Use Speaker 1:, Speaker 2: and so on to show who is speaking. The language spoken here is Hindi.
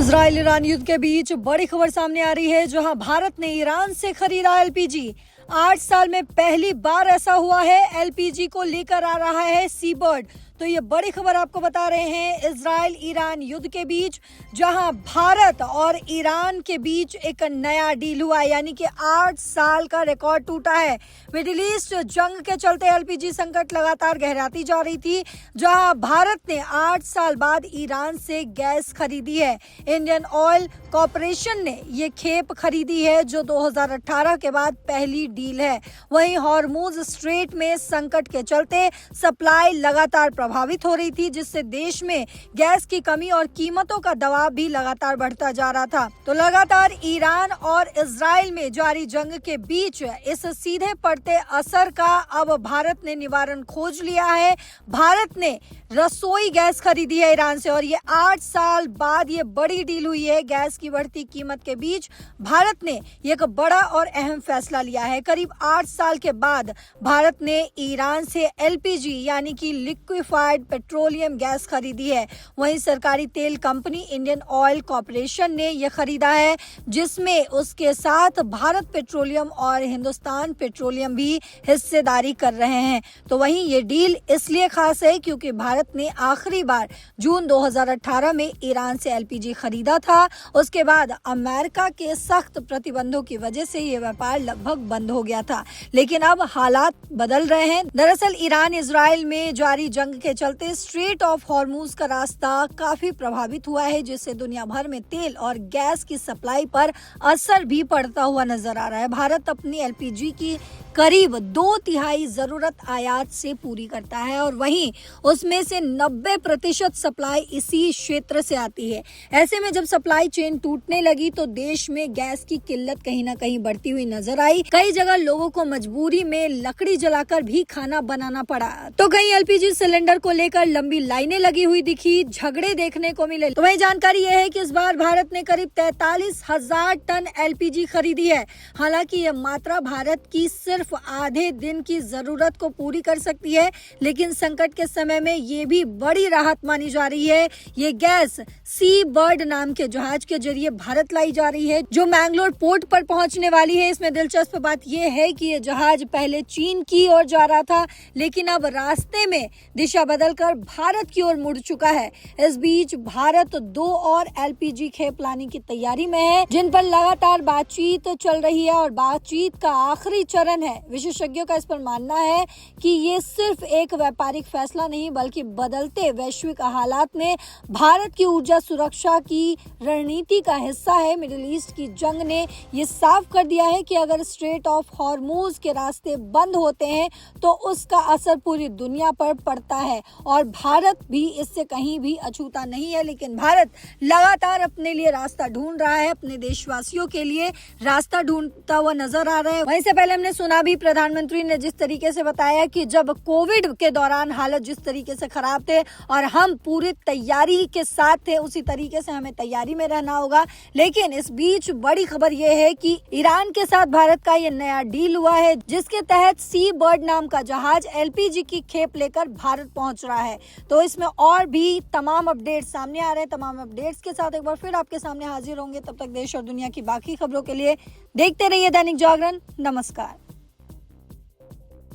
Speaker 1: इजराइल ईरान युद्ध के बीच बड़ी खबर सामने आ रही है, जहां भारत ने ईरान से खरीदा एलपीजी। 8 साल में पहली बार ऐसा हुआ है। एलपीजी को लेकर आ रहा है सी बर्ड। तो ये बड़ी खबर आपको बता रहे हैं इजराइल ईरान युद्ध के बीच, जहां भारत और ईरान के बीच एक नया डील हुआ है, यानी कि 8 साल का रिकॉर्ड टूटा है। मिडिल ईस्ट जंग के चलते एलपीजी संकट लगातार गहराती जा रही थी, जहां भारत ने 8 साल बाद ईरान से गैस खरीदी है। इंडियन ऑयल कॉरपोरेशन ने ये खेप खरीदी है, जो 2018 के बाद पहली डील है। वहीं हॉर्मुज स्ट्रेट में संकट के चलते सप्लाई लगातार प्रभावित हो रही थी, जिससे देश में गैस की कमी और कीमतों का दबाव भी लगातार बढ़ता जा रहा था। तो लगातार ईरान और इजराइल में जारी जंग के बीच इस सीधे पड़ते असर का अब भारत ने निवारण खोज लिया है। भारत ने रसोई गैस खरीदी है ईरान से, और ये 8 साल बाद ये बड़ी डील हुई है। गैस की बढ़ती कीमत के बीच भारत ने एक बड़ा और अहम फैसला लिया है। करीब 8 साल के बाद भारत ने ईरान से एलपीजी यानी कि लिक्विफाइड पेट्रोलियम गैस खरीदी है। वहीं सरकारी तेल कंपनी इंडियन ऑयल कॉरपोरेशन ने यह खरीदा है, जिसमें उसके साथ भारत पेट्रोलियम और हिंदुस्तान पेट्रोलियम भी हिस्सेदारी कर रहे हैं। तो वहीं ये डील इसलिए खास है क्योंकि भारत ने आखिरी बार जून 2018 में ईरान से एलपीजी खरीदा था। उसके बाद अमेरिका के सख्त प्रतिबंधों की वजह से ये व्यापार लगभग बंद हो गया था, लेकिन अब हालात बदल रहे हैं। दरअसल ईरान इजराइल में जारी जंग के चलते स्ट्रेट ऑफ हॉर्मुज का रास्ता काफी प्रभावित हुआ है, जिससे दुनिया भर में तेल और गैस की सप्लाई पर असर भी पड़ता हुआ नजर आ रहा है। भारत अपनी एलपीजी की करीब 2/3 जरूरत आयात से पूरी करता है, और वहीं उसमें से 90% सप्लाई इसी क्षेत्र से आती है। ऐसे में जब सप्लाई चेन टूटने लगी तो देश में गैस की किल्लत कहीं ना कहीं बढ़ती हुई नजर आई। कई जगह लोगों को मजबूरी में लकड़ी जलाकर भी खाना बनाना पड़ा, तो कहीं एलपीजी सिलेंडर को लेकर लंबी लाइनें लगी हुई दिखी, झगड़े देखने को मिले। तो वही जानकारी यह है कि इस बार भारत ने करीब 43,000 टन एलपीजी खरीदी है। हालांकि यह मात्रा भारत की सिर्फ आधे दिन की जरूरत को पूरी कर सकती है, लेकिन संकट के समय में ये भी बड़ी राहत मानी जा रही है। ये गैस सी बर्ड नाम के जहाज के जरिए भारत लाई जा रही है, जो मैंगलोर पोर्ट पर पहुंचने वाली है। इसमें दिलचस्प बात यह है कि ये जहाज पहले चीन की ओर जा रहा था, लेकिन अब रास्ते में दिशा बदलकर भारत की ओर मुड़ चुका है। इस बीच भारत 2 और एलपीजी खेप लाने की तैयारी में है, जिन पर लगातार बातचीत चल रही है, और बातचीत का आखिरी चरण है। विशेषज्ञों का इस पर मानना है कि ये सिर्फ एक व्यापारिक फैसला नहीं, बल्कि बदलते वैश्विक हालात में भारत की ऊर्जा सुरक्षा की रणनीति का हिस्सा है। मिडिल ईस्ट की जंग ने ये साफ कर दिया है कि अगर स्ट्रेट ऑफ हॉर्मुज के रास्ते बंद होते हैं तो उसका असर पूरी दुनिया पर पड़ता है, और भारत भी इससे कहीं भी अछूता नहीं है। लेकिन भारत लगातार अपने लिए रास्ता ढूंढ रहा है, अपने देशवासियों के लिए रास्ता ढूंढता हुआ नजर आ रहा है। वहीं से पहले हमने सुना भी, प्रधानमंत्री ने जिस तरीके से बताया कि जब कोविड के दौरान हालत जिस तरीके से खराब थे और हम पूरी तैयारी के साथ थे, उसी तरीके से हमें तैयारी में रहना होगा। लेकिन इस बीच बड़ी खबर यह है कि ईरान के साथ भारत का ये नया डील हुआ है, जिसके तहत सी बर्ड नाम का जहाज एलपीजी की खेप लेकर भारत पहुंच रहा है। तो इसमें और भी तमाम अपडेट्स सामने आ रहे हैं। तमाम अपडेट्स के साथ एक बार फिर आपके सामने हाजिर होंगे। तब तक देश और दुनिया की बाकी खबरों के लिए देखते रहिए दैनिक जागरण। नमस्कार।